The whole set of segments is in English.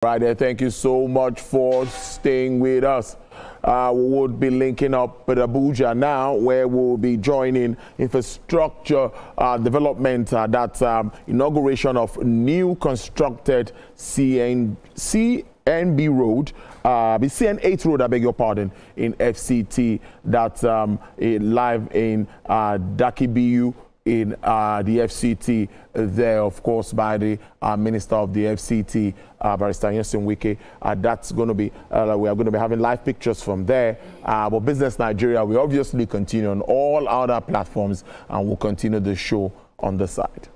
Right there, thank you so much for staying with us. We would be linking up with Abuja now, where we'll be joining infrastructure development, that's inauguration of new constructed CNB Road, CN8 Road, I beg your pardon, in FCT, that's live in Dakibiu, in the FCT there, of course, by the Minister of the FCT, Barrister Nyesom Wike. That's going to be, we are going to be having live pictures from there. But Business Nigeria, we obviously continue on all other platforms, and we'll continue the show on the side.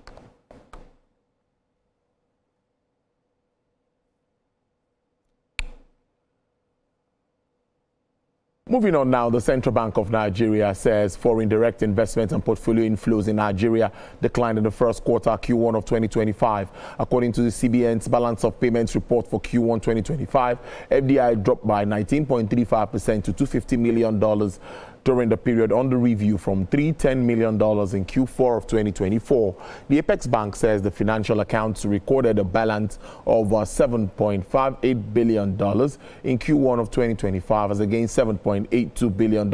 Moving on now, the Central Bank of Nigeria says foreign direct investment and portfolio inflows in Nigeria declined in the first quarter Q1 of 2025. According to the CBN's balance of payments report for Q1 2025, FDI dropped by 19.35% to $250 million during the period under review from $310 million in Q4 of 2024. The Apex Bank says the financial accounts recorded a balance of $7.58 billion in Q1 of 2025 as against $7.82 billion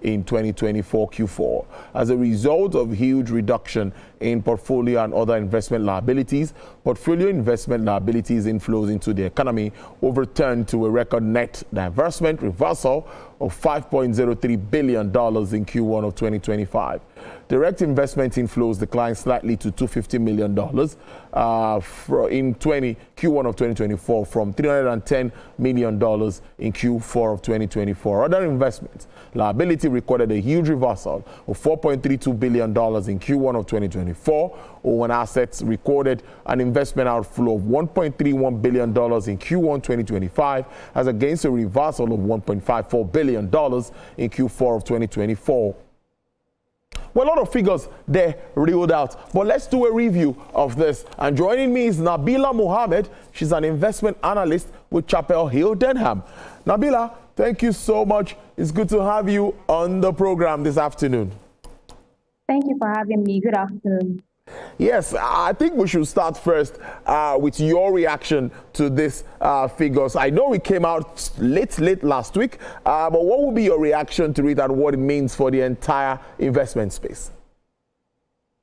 in 2024 Q4. As a result of huge reduction in portfolio and other investment liabilities, portfolio investment liabilities inflows into the economy overturned to a record net divestment reversal of $5.03 billion in Q1 of 2025. Direct investment inflows declined slightly to $250 million in Q1 of 2024 from $310 million in Q4 of 2024. Other investments liability recorded a huge reversal of $4.32 billion in Q1 of 2024. Owen assets recorded an investment outflow of $1.31 billion in Q1 2025 as against a reversal of $1.54 billion in Q4 of 2024. Well, a lot of figures there reeled out, but let's do a review of this. And joining me is Nabila Mohammed. She's an investment analyst with Chapel Hill, Denham. Nabila, thank you so much. It's good to have you on the program this afternoon. Thank you for having me. Good afternoon. Yes, I think we should start first with your reaction to these figures. I know it came out late last week, but what will be your reaction to it and what it means for the entire investment space?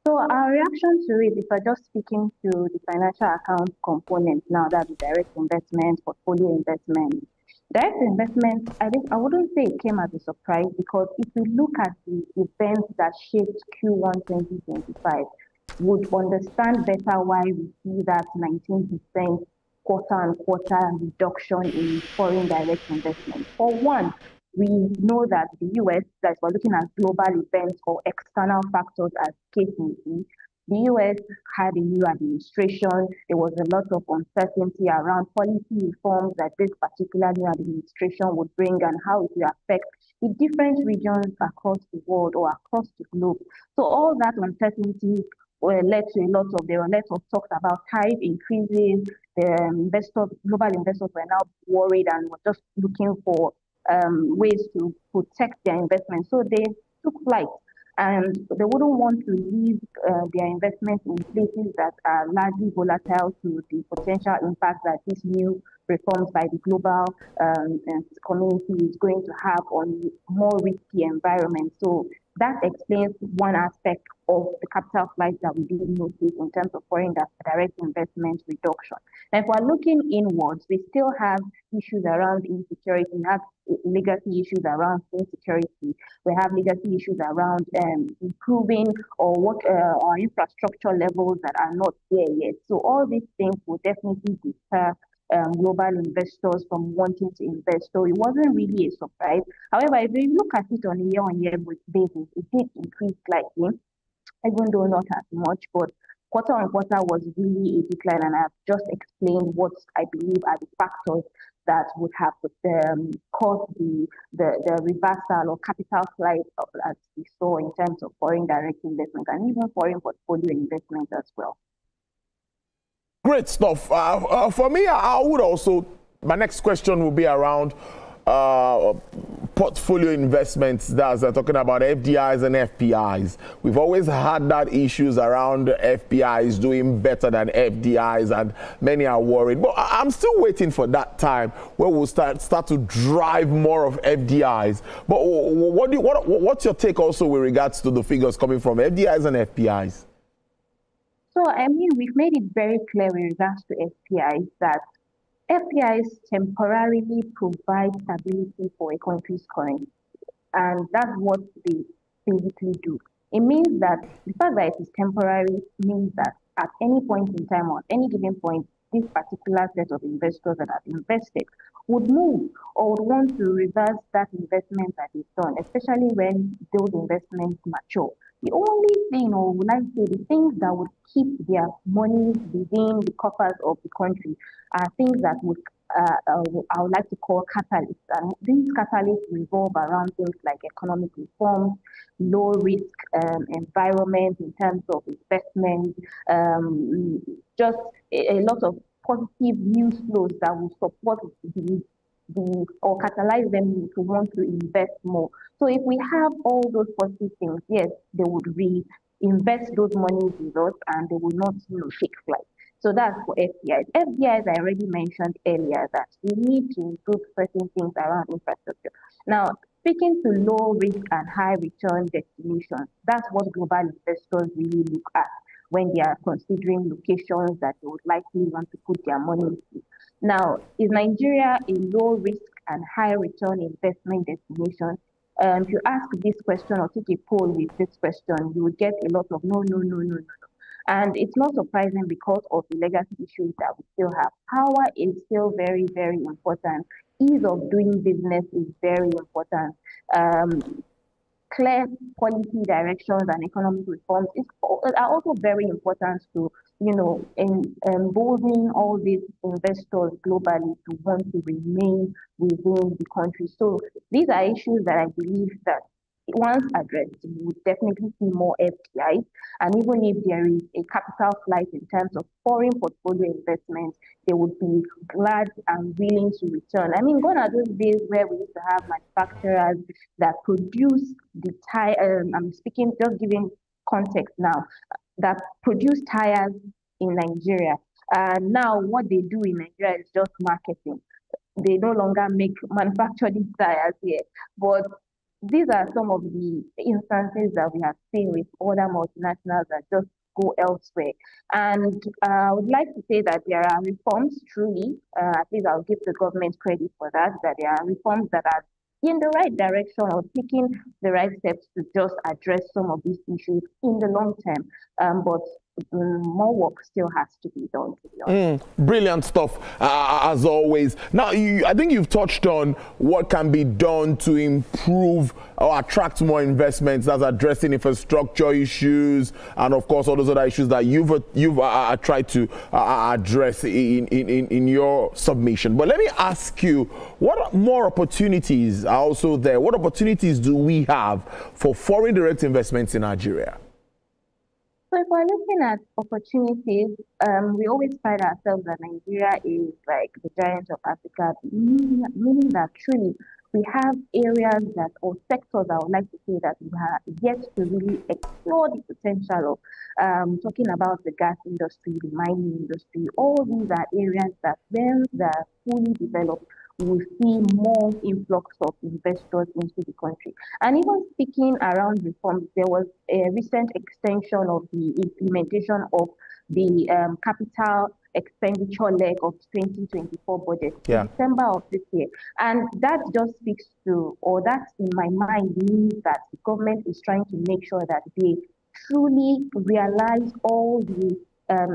So our reaction to it, if we're just speaking to the financial account component now, that's direct investment, portfolio investment. Direct investment, I wouldn't say it came as a surprise, because if we look at the events that shaped Q1 2025, would understand better why we see that 19% quarter-on-quarter reduction in foreign direct investment. For one, we know that the US, that we're looking at global events or external factors as case may be, the US had a new administration. There was a lot of uncertainty around policy reforms that this particular new administration would bring and how it will affect the different regions across the world or across the globe. So all that uncertainty led to a lot of talks about tariff increases. Global investors were now worried and were just looking for ways to protect their investments. So they took flight, and they wouldn't want to leave their investments in places that are largely volatile to the potential impact that this new reforms by the global community is going to have on more risky environments. So that explains one aspect of the capital flight that we did notice in terms of foreign direct investment reduction. And if we're looking inwards, we still have issues around insecurity. We have legacy issues around insecurity. We have legacy issues around improving our infrastructure levels that are not there yet. So all these things will definitely deter global investors from wanting to invest. So it wasn't really a surprise. However, if you look at it on a year-on-year basis, it did increase slightly, even though not as much, but quarter-on-quarter was really a decline, and I've just explained what I believe are the factors that would have caused the reversal or capital flight as we saw in terms of foreign direct investment and even foreign portfolio investment as well. Great stuff. For me, I would also, my next question will be around portfolio investments, that's talking about FDIs and FPIs. We've always had that issues around FPIs doing better than FDIs, and many are worried. But I'm still waiting for that time where we'll start to drive more of FDIs. But what's your take also with regards to the figures coming from FDIs and FPIs? So, I mean, we've made it very clear with regards to FPIs that FPIs temporarily provide stability for a country's currency, and that's what they basically do. It means that the fact that it is temporary means that at any point in time or at any given point, this particular set of investors that have invested would move or would want to reverse that investment that is done, especially when those investments mature. The only thing, or would I say, the things that would keep their money within the coffers of the country are things that would I would like to call catalysts. And these catalysts revolve around things like economic reforms, low risk environment in terms of investment, just a lot of positive news flows that will support or catalyze them to want to invest more. So if we have all those positive things, yes, they would reinvest those monies with us and they will not, take flight. So that's for FDIs. FDIs, I already mentioned earlier that we need to improve certain things around infrastructure. Now, speaking to low risk and high return destinations, that's what global investors really look at when they are considering locations that they would likely want to put their money into. Now, is Nigeria a low risk and high return investment destination? If you ask this question or take a poll with this question, you will get a lot of no. And it's not surprising because of the legacy issues that we still have. Power is still very, very important. Ease of doing business is very important. Clear policy directions and economic reforms are also very important to, embolden all these investors globally to want to remain within the country. So these are issues that I believe that once addressed, we would definitely see more FDIs. And even if there is a capital flight in terms of foreign portfolio investments, they would be glad and willing to return. I mean, gone are those days where we used to have manufacturers that produce the tire. I'm speaking, just giving context now, that produce tires in Nigeria. Now, what they do in Nigeria is just marketing. They no longer manufacture these tires here, but these are some of the instances that we have seen with other multinationals that just go elsewhere. And I would like to say that there are reforms, truly, at least I'll give the government credit for that there are reforms that are in the right direction or taking the right steps to just address some of these issues in the long term. But more work still has to be done, to be honest. Brilliant stuff, as always. Now, I think you've touched on what can be done to improve or attract more investments. That's addressing infrastructure issues and, of course, all those other issues that you've tried to address in your submission. But let me ask you, what more opportunities are also there? What opportunities do we have for foreign direct investments in Nigeria? So if we're looking at opportunities, we always pride ourselves that Nigeria is like the giant of Africa, meaning that truly we have areas that, or sectors I would like to say that we have yet to really explore the potential of. Talking about the gas industry, the mining industry, all these are areas that when they're fully developed, we will see more influx of investors into the country. And even speaking around reforms, there was a recent extension of the implementation of the capital expenditure leg of 2024 budget in December of this year. And that just speaks to, or that in my mind means that the government is trying to make sure that they truly realize all the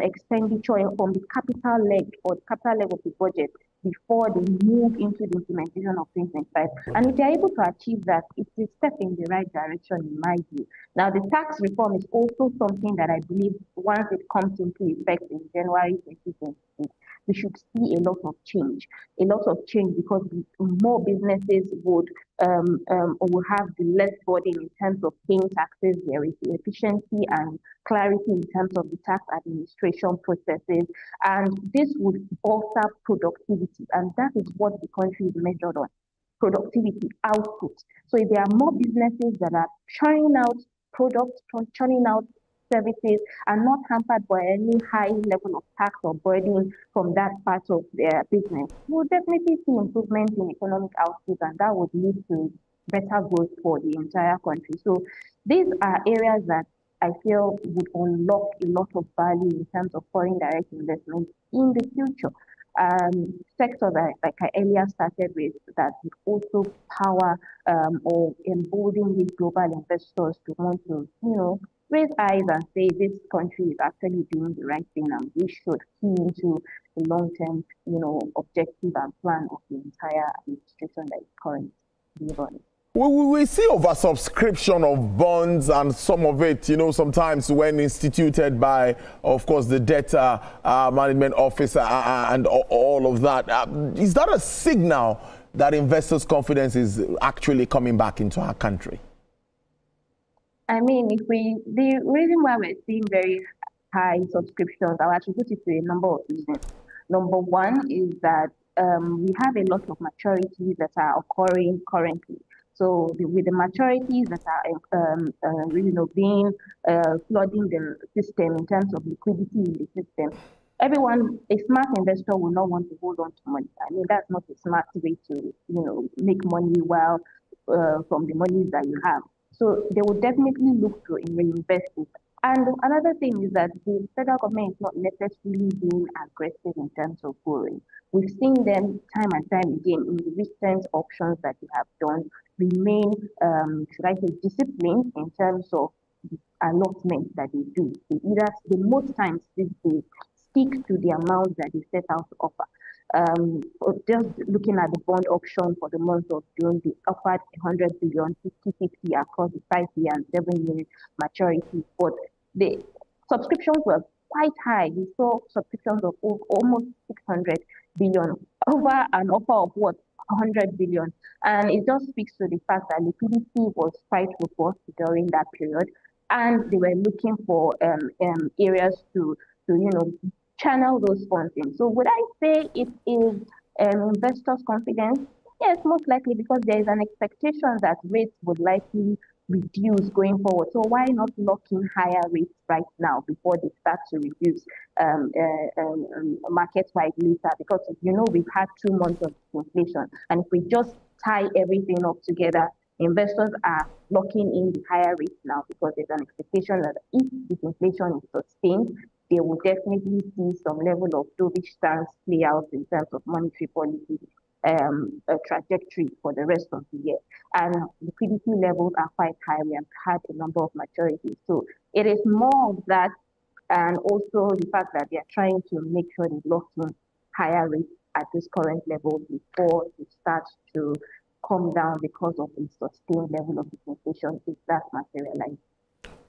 expenditure from the capital leg or the capital leg of the budget before they move into the implementation of 2025. And if they're able to achieve that, it's a step in the right direction, in my view. Now, the tax reform is also something that I believe once it comes into effect in January 2026, we should see a lot of change because more businesses would have the less burden in terms of paying taxes. There is efficiency and clarity in terms of the tax administration processes, and this would bolster productivity, and that is what the country is measured on. productivity, output. So if there are more businesses that are churning out products, churning out services, and not hampered by any high level of tax or burden from that part of their business, we'll definitely see improvement in economic output, and that would lead to better growth for the entire country. So these are areas that I feel would unlock a lot of value in terms of foreign direct investment in the future. Sector that, like I earlier started with, that would also power or embolden these global investors to want to, raise eyes and say this country is actually doing the right thing and we should key into the long-term, objective and plan of the entire administration that is currently running. We see oversubscription of bonds, and some of it, sometimes when instituted by, of course, the debtor management officer and all of that. Is that a signal that investors' confidence is actually coming back into our country? I mean, the reason why we're seeing very high subscriptions, I'll attribute it to a number of reasons. Number one is that we have a lot of maturities that are occurring currently. So with the maturities that are, being flooding the system in terms of liquidity in the system, a smart investor will not want to hold on to money. I mean, that's not a smart way to, make money well from the money that you have. So they will definitely look to reinvest it. And another thing is that the federal government is not necessarily being aggressive in terms of borrowing. We've seen them time and time again in the recent auctions that they have done remain, should I say, disciplined in terms of the allotment that they do. The most times they stick to the amount that they set out to offer. Just looking at the bond auction for the month of June, they offered 100 billion, 50-50 across the 5-year and 7-year maturity. But the subscriptions were quite high. We saw subscriptions of almost 600 billion over an offer of 100 billion. And it just speaks to the fact that liquidity was quite robust during that period. And they were looking for areas to channel those funds in. So would I say it is investors' confidence? Yes, most likely, because there is an expectation that rates would likely reduce going forward. So why not lock in higher rates right now before they start to reduce market-wide later? Because we've had 2 months of inflation, and if we just tie everything up together, investors are locking in the higher rates now because there's an expectation that if this inflation is sustained, they will definitely see some level of dovish stance play out in terms of monetary policy trajectory for the rest of the year. And liquidity levels are quite high. We have had a number of maturities. So it is more of that, and also the fact that they are trying to make sure they lock in higher rates at this current level before it starts to come down because of the sustained level of inflation if that materializes.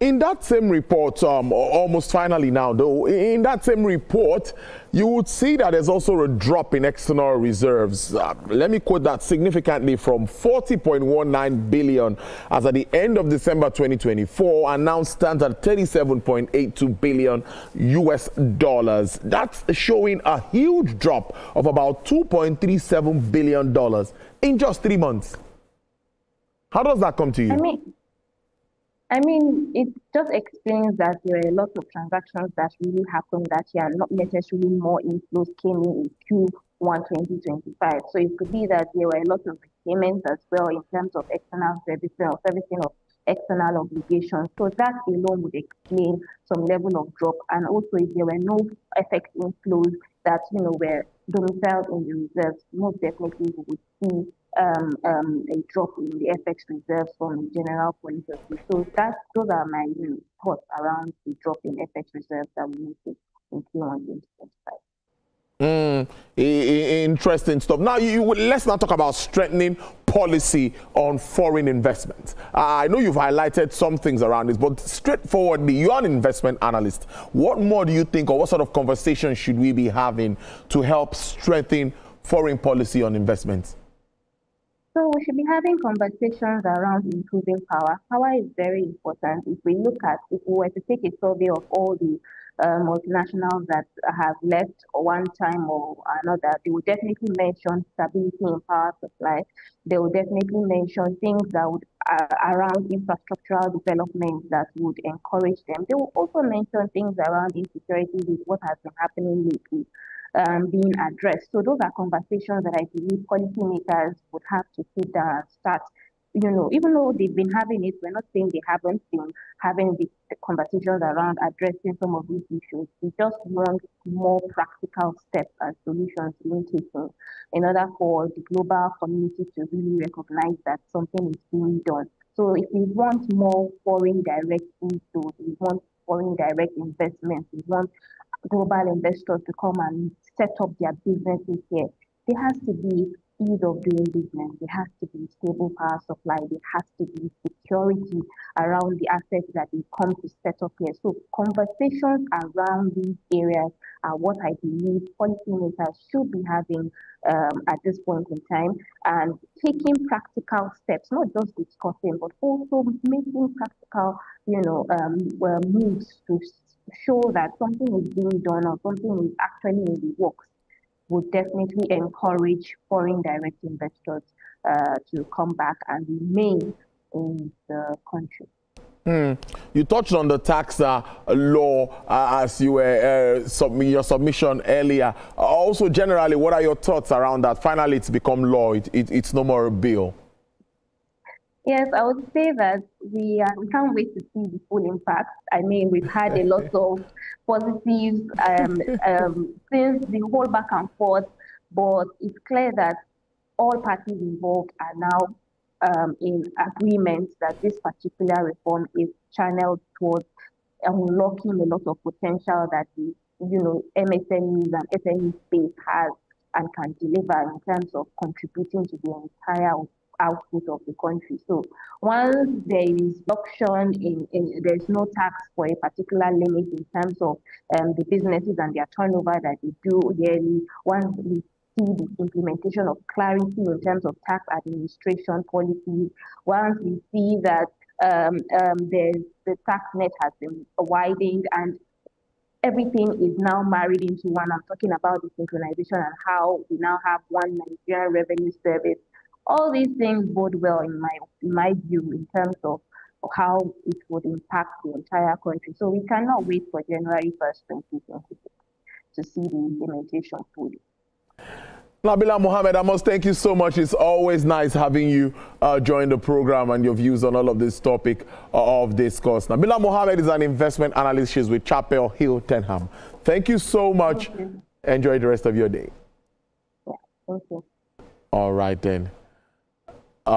In that same report, almost finally now though, in that same report, you would see that there's also a drop in external reserves. Let me quote that significantly from 40.19 billion as at the end of December 2024 and now stands at 37.82 billion US dollars. That's showing a huge drop of about $2.37 billion in just 3 months. How does that come to you? I mean, it just explains that there are a lot of transactions that really happened that year, not necessarily more inflows came in Q1 2025. So it could be that there were a lot of payments as well in terms of external servicing or servicing of external obligations. So that alone would explain some level of drop. And also, if there were no FX inflows that were domiciled in the reserves, most definitely we would see a drop in the FX reserves from a general point of view. So those are my thoughts around the drop in FX reserves that we noticed in Q1 2025. Interesting stuff. Now, let's now talk about strengthening policy on foreign investment. I know you've highlighted some things around this, but straightforwardly, you're an investment analyst. What more do you think, or what sort of conversation should we be having to help strengthen foreign policy on investments? So we should be having conversations around improving power. Power is very important. If we were to take a survey of all the multinationals that have left one time or another, they will definitely mention stability in power supply. They will definitely mention things that would around infrastructural development that would encourage them. They will also mention things around insecurity with what has been happening lately being addressed. So those are conversations that I believe policymakers would have to sit down and start. Even though they've been having it, we're not saying they haven't been having the conversations around addressing some of these issues. We just want more practical steps and solutions being taken in order for the global community to really recognize that something is being done. So if we want more foreign direct inflows, we want foreign direct investments, we want global investors to come and set up their businesses here, there has to be ease of doing business. There has to be stable power supply. There has to be security around the assets that they come to set up here. So conversations around these areas are what I believe policymakers should be having at this point in time, and taking practical steps, not just discussing, but also making practical, moves to show that something is being done or something is actually in the works, would definitely encourage foreign direct investors to come back and remain in the country. You touched on the tax law as you were your submission earlier. Also, generally, what are your thoughts around that? Finally, it's become law. It's no more a bill. Yes, I would say that we can't wait to see the full impact. I mean, we've had a lot of positives since the whole back and forth, but it's clear that all parties involved are now in agreement that this particular reform is channeled towards unlocking a lot of potential that the MSMEs and SME space has and can deliver in terms of contributing to the entire output of the country. So once there is reduction there's no tax for a particular limit in terms of the businesses and their turnover that they do yearly, once we see the implementation of clarity in terms of tax administration policies, once we see that the tax net has been widened and everything is now married into one. I'm talking about the synchronization and how we now have one Nigerian revenue service. All these things bode well in my view in terms of how it would impact the entire country. So we cannot wait for January 1st, 2026 to see the implementation fully. Nabila Mohammed, I must thank you so much. It's always nice having you join the program and your views on all of this topic of discourse. Nabila Mohammed is an investment analyst. She's with Chapel Hill Tenham. Thank you so much. Enjoy the rest of your day. Yeah, thank you. All right then.